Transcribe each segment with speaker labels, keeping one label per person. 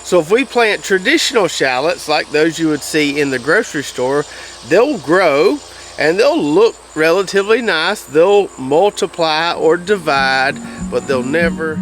Speaker 1: So if we plant traditional shallots like those you would see in the grocery store, they'll grow and they'll look relatively nice. They'll multiply or divide, but they'll never.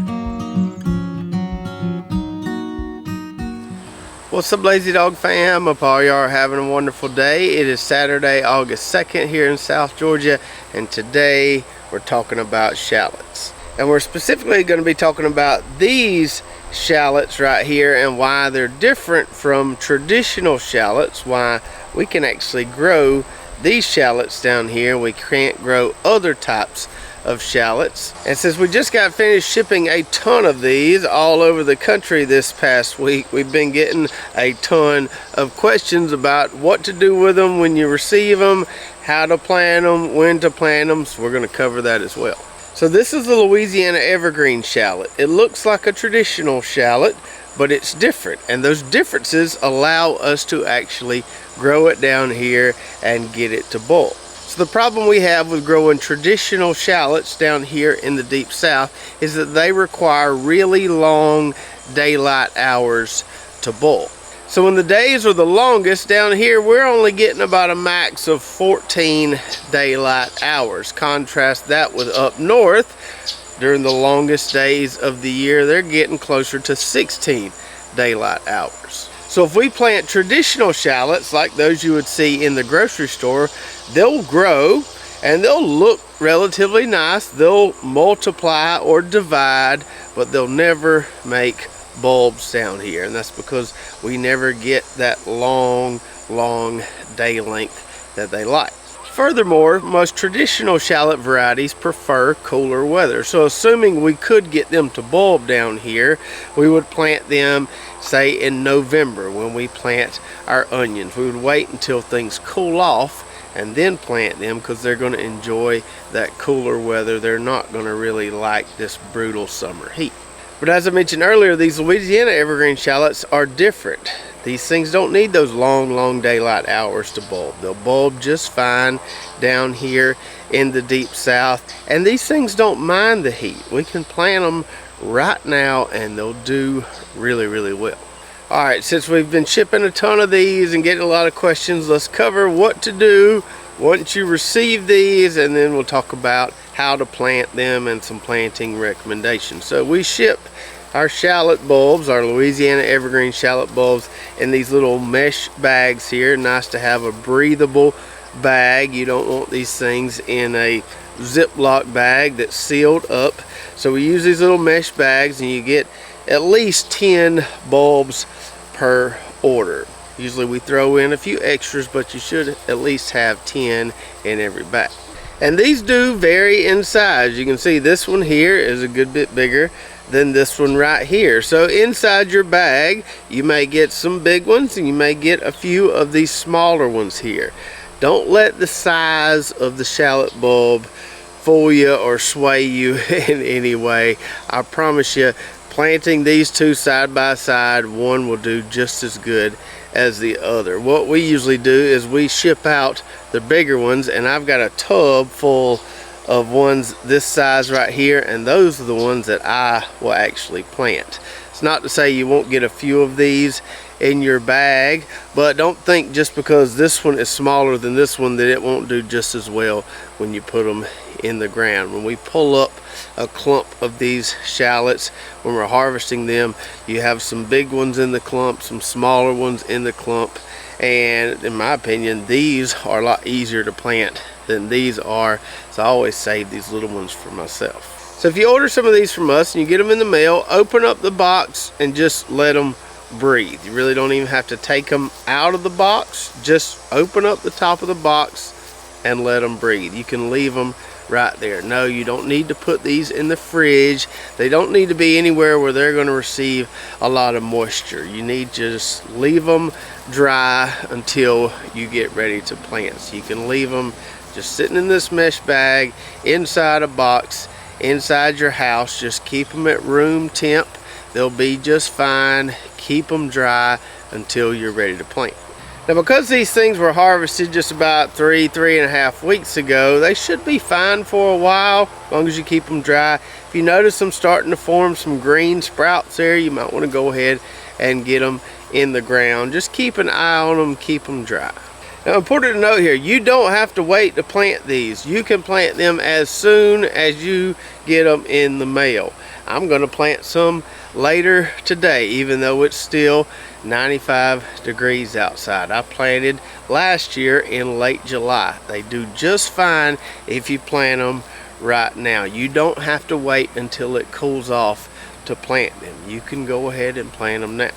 Speaker 1: What's up, Lazy Dog fam? Hope all y'all are having a wonderful day. It is Saturday, August 2nd here in South Georgia, and today we're talking about shallots. And we're specifically going to be talking about these shallots right here and why they're different from traditional shallots, why we can actually grow these shallots down here. We can't grow other types of shallots. And since we just got finished shipping a ton of these all over the country this past week, we've been getting a ton of questions about what to do with them when you receive them, how to plant them, when to plant them. So we're going to cover that as well. So this is the Louisiana evergreen shallot. It looks like a traditional shallot, but it's different, and those differences allow us to actually grow it down here and get it to bulb. So the problem we have with growing traditional shallots down here in the deep south is that they require really long daylight hours to bulb. So when the days are the longest down here, we're only getting about a max of 14 daylight hours. Contrast that with up north, during the longest days of the year, they're getting closer to 16 daylight hours. So if we plant traditional shallots like those you would see in the grocery store, they'll grow and they'll look relatively nice. They'll multiply or divide, but they'll never make bulbs down here, and that's because we never get that long day length that they like. Furthermore, most traditional shallot varieties prefer cooler weather, so assuming we could get them to bulb down here, we would plant them say in November when we plant our onions. We would wait until things cool off and then plant them because they're going to enjoy that cooler weather. They're not going to really like this brutal summer heat. But as I mentioned earlier, these Louisiana evergreen shallots are different. These things don't need those long daylight hours to bulb. They'll bulb just fine down here in the deep south. And these things don't mind the heat. We can plant them right now and they'll do really well. Alright, since we've been shipping a ton of these and getting a lot of questions, let's cover what to do once you receive these, and then we'll talk about how to plant them and some planting recommendations. So we ship our shallot bulbs, our Louisiana evergreen shallot bulbs, in these little mesh bags here. Nice to have a breathable bag. You don't want these things in a Ziploc bag that's sealed up. So we use these little mesh bags, and you get at least 10 bulbs per order. Usually we throw in a few extras, but you should at least have 10 in every bag. And these do vary in size. You can see this one here is a good bit bigger than this one right here. So inside your bag, you may get some big ones and you may get a few of these smaller ones here. Don't let the size of the shallot bulb fool you or sway you in any way. I promise you, planting these two side by side, one will do just as good as the other. What we usually do is we ship out the bigger ones, and I've got a tub full of ones this size right here, and those are the ones that I will actually plant. It's not to say you won't get a few of these in your bag, but don't think just because this one is smaller than this one that it won't do just as well when you put them in the ground. When we pull up a clump of these shallots, when we're harvesting them, you have some big ones in the clump, some smaller ones in the clump, and in my opinion, these are a lot easier to plant than these are, so I always save these little ones for myself. So if you order some of these from us and you get them in the mail, open up the box and just let them breathe. You really don't even have to take them out of the box. Just open up the top of the box and let them breathe. You can leave them right there. No, you don't need to put these in the fridge. They don't need to be anywhere where they're going to receive a lot of moisture. You need to just leave them dry until you get ready to plant. So you can leave them just sitting in this mesh bag inside a box inside your house. Just keep them at room temp. They'll be just fine. Keep them dry until you're ready to plant. Now, because these things were harvested just about three and a half weeks ago, they should be fine for a while, as long as you keep them dry. If you notice them starting to form some green sprouts there, you might want to go ahead and get them in the ground. Just keep an eye on them, keep them dry. Now, important to note here, you don't have to wait to plant these. You can plant them as soon as you get them in the mail. I'm going to plant some later today, even though it's still 95 degrees outside. I planted last year in late July. They do just fine if you plant them right now. You don't have to wait until it cools off to plant them. You can go ahead and plant them now.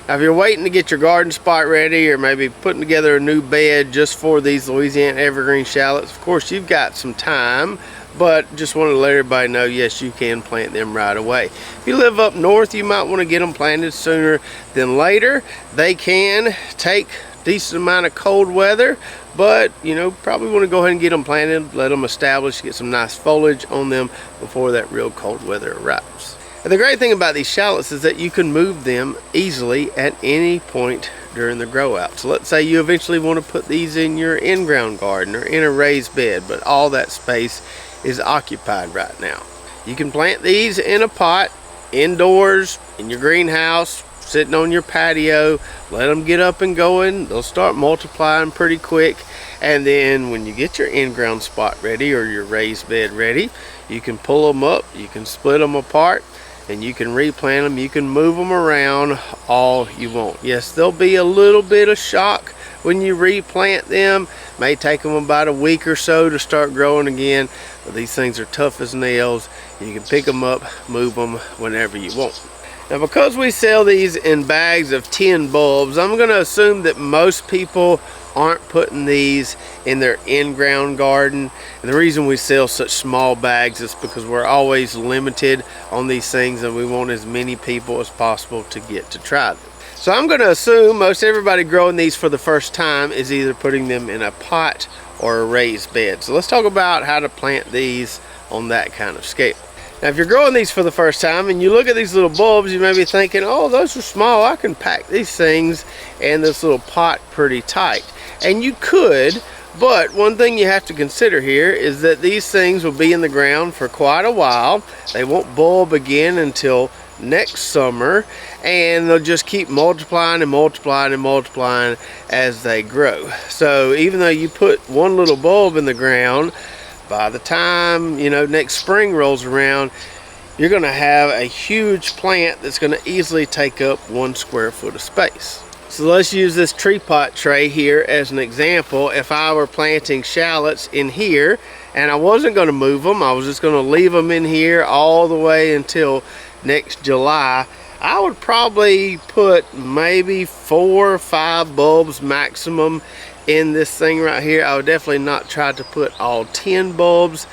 Speaker 1: Now, if you're waiting to get your garden spot ready, or maybe putting together a new bed just for these Louisiana evergreen shallots, of course you've got some time, but just wanted to let everybody know, yes, you can plant them right away. If you live up north, you might want to get them planted sooner than later. They can take a decent amount of cold weather, but you know, probably want to go ahead and get them planted, let them establish, get some nice foliage on them before that real cold weather arrives. And the great thing about these shallots is that you can move them easily at any point during the grow out. So let's say you eventually want to put these in your in-ground garden or in a raised bed, but all that space is occupied right now. You can plant these in a pot, indoors, in your greenhouse, sitting on your patio. Let them get up and going. They'll start multiplying pretty quick. And then when you get your in-ground spot ready or your raised bed ready, you can pull them up, you can split them apart, and you can replant them. You can move them around all you want. Yes, there'll be a little bit of shock when you replant them. May take them about a week or so to start growing again, but these things are tough as nails. You can pick them up, move them whenever you want. Now, because we sell these in bags of 10 bulbs, I'm going to assume that most people aren't putting these in their in-ground garden. And the reason we sell such small bags is because we're always limited on these things, and we want as many people as possible to get to try them. So I'm going to assume most everybody growing these for the first time is either putting them in a pot or a raised bed. So let's talk about how to plant these on that kind of scale. Now, if you're growing these for the first time and you look at these little bulbs, you may be thinking, oh, those are small. I can pack these things in this little pot pretty tight. And you could, but one thing you have to consider here is that these things will be in the ground for quite a while. They won't bulb again until next summer, and they'll just keep multiplying and multiplying and multiplying as they grow. So even though you put one little bulb in the ground, by the time, you know, next spring rolls around, you're going to have a huge plant that's going to easily take up 1 square foot of space. So let's use this tree pot tray here as an example. If I were planting shallots in here and I wasn't going to move them, I was just going to leave them in here all the way until next July, I would probably put maybe 4 or 5 bulbs maximum in this thing right here. I would definitely not try to put all 10 bulbs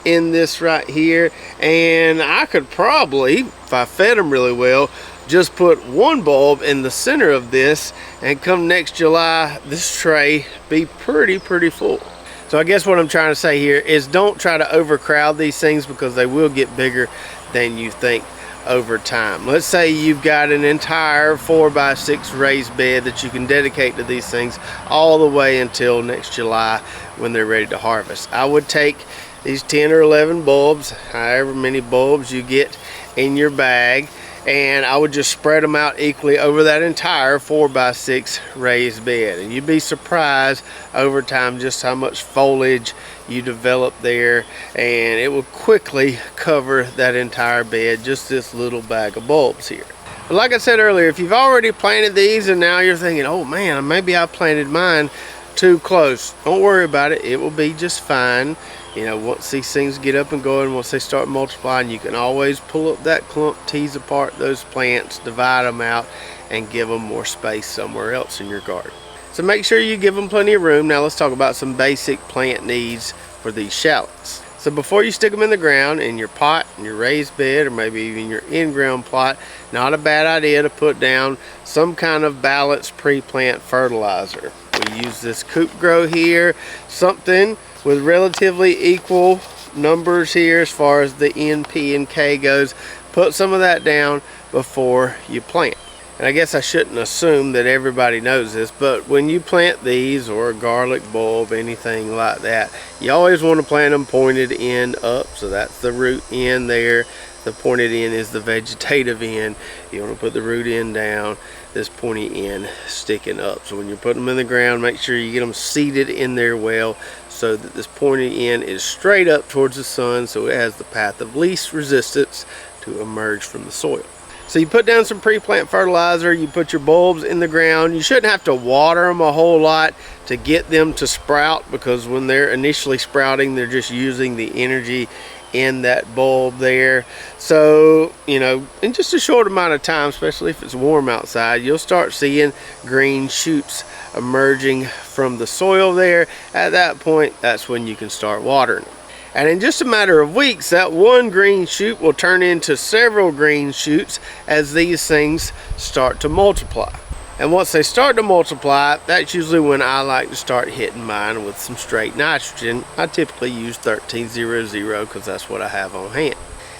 Speaker 1: in this right here. And I could probably, if I fed them really well, just put 1 bulb in the center of this, and come next July, this tray be pretty full. So I guess what I'm trying to say here is don't try to overcrowd these things, because they will get bigger than you think over time. Let's say you've got an entire 4x6 raised bed that you can dedicate to these things all the way until next July when they're ready to harvest. I would take these 10 or 11 bulbs, however many bulbs you get in your bag, and I would just spread them out equally over that entire 4x6 raised bed. And you'd be surprised over time just how much foliage you develop there, and it will quickly cover that entire bed, just this little bag of bulbs here. But like I said earlier, if you've already planted these and now you're thinking, oh man, maybe I planted mine too close, don't worry about it. It will be just fine. You know, once these things get up and going, once they start multiplying, you can always pull up that clump, tease apart those plants, divide them out, and give them more space somewhere else in your garden. So make sure you give them plenty of room. Now let's talk about some basic plant needs for these shallots. So before you stick them in the ground, in your pot, in your raised bed, or maybe even your in-ground plot, not a bad idea to put down some kind of balanced pre-plant fertilizer. We use this Coop Grow here, something with relatively equal numbers here as far as the N, P, and K goes. Put some of that down before you plant. And I guess I shouldn't assume that everybody knows this, but when you plant these, or a garlic bulb, anything like that, you always want to plant them pointed end up. So that's the root end there. The pointed end is the vegetative end. You want to put the root end down, this pointy end sticking up. So when you're putting them in the ground, make sure you get them seated in there well, so that this pointy end is straight up towards the sun, so it has the path of least resistance to emerge from the soil. So you put down some pre-plant fertilizer, you put your bulbs in the ground. You shouldn't have to water them a whole lot to get them to sprout, because when they're initially sprouting, they're just using the energy in that bulb there. So, you know, in just a short amount of time, especially if it's warm outside, you'll start seeing green shoots emerging from the soil there. At that point, that's when you can start watering them. And in just a matter of weeks, that one green shoot will turn into several green shoots as these things start to multiply. And once they start to multiply, that's usually when I like to start hitting mine with some straight nitrogen. I typically use 1300 because that's what I have on hand.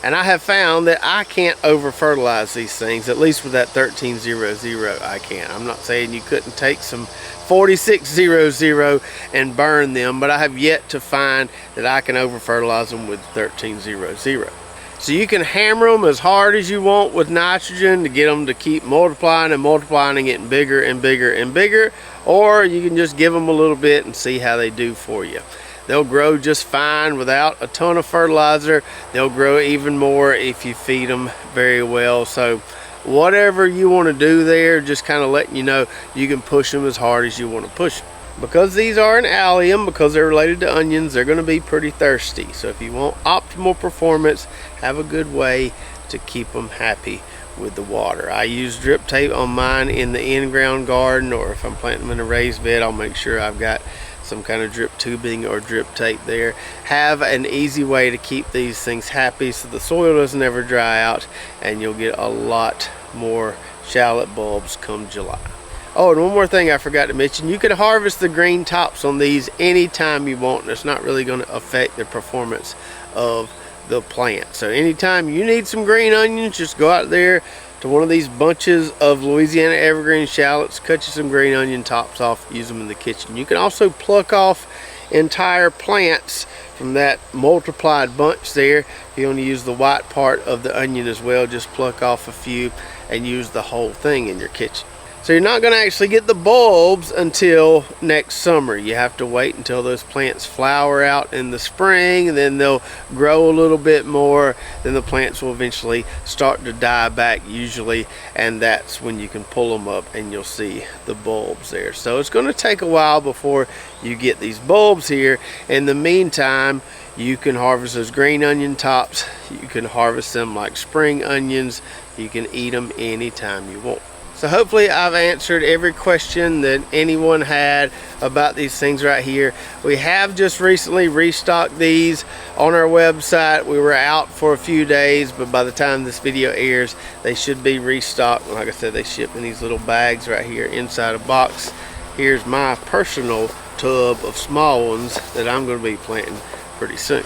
Speaker 1: And I have found that I can't over fertilize these things, at least with that 1300 I can't. I'm not saying you couldn't take some 4600 and burn them, but I have yet to find that I can over fertilize them with 1300. So you can hammer them as hard as you want with nitrogen to get them to keep multiplying and multiplying and getting bigger and bigger and bigger, or you can just give them a little bit and see how they do for you. They'll grow just fine without a ton of fertilizer. They'll grow even more if you feed them very well. So whatever you want to do there, just kind of letting you know, you can push them as hard as you want to push them. Because these are an allium, because they're related to onions, they're going to be pretty thirsty. So if you want optimal performance, have a good way to keep them happy with the water. I use drip tape on mine in the in-ground garden, or if I'm planting them in a raised bed, I'll make sure I've got some kind of drip tubing or drip tape there. Have an easy way to keep these things happy so the soil doesn't ever dry out, and you'll get a lot more shallot bulbs come July. Oh, and one more thing I forgot to mention, you can harvest the green tops on these anytime you want, and it's not really going to affect the performance of the plant. So anytime you need some green onions, just go out there to one of these bunches of Louisiana evergreen shallots, cut you some green onion tops off, use them in the kitchen. You can also pluck off entire plants from that multiplied bunch there. If you want to use the white part of the onion as well, just pluck off a few and use the whole thing in your kitchen. So you're not going to actually get the bulbs until next summer. You have to wait until those plants flower out in the spring, and then they'll grow a little bit more. Then the plants will eventually start to die back usually, and that's when you can pull them up and you'll see the bulbs there. So it's going to take a while before you get these bulbs here. In the meantime, you can harvest those green onion tops. You can harvest them like spring onions. You can eat them anytime you want. So hopefully I've answered every question that anyone had about these things right here. We have just recently restocked these on our website. We were out for a few days, but by the time this video airs, they should be restocked. Like I said, they ship in these little bags right here inside a box. Here's my personal tub of small ones that I'm going to be planting pretty soon.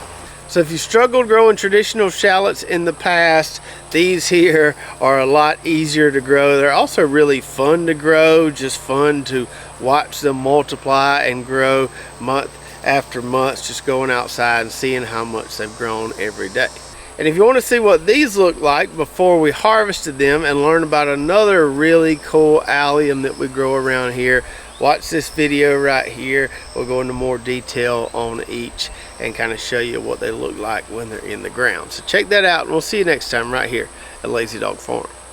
Speaker 1: So if you struggled growing traditional shallots in the past, these here are a lot easier to grow. They're also really fun to grow, just fun to watch them multiply and grow month after month, just going outside and seeing how much they've grown every day. And if you want to see what these look like before we harvested them and learn about another really cool allium that we grow around here, watch this video right here. We'll go into more detail on each and kind of show you what they look like when they're in the ground. So check that out, and we'll see you next time right here at Lazy Dog Farm.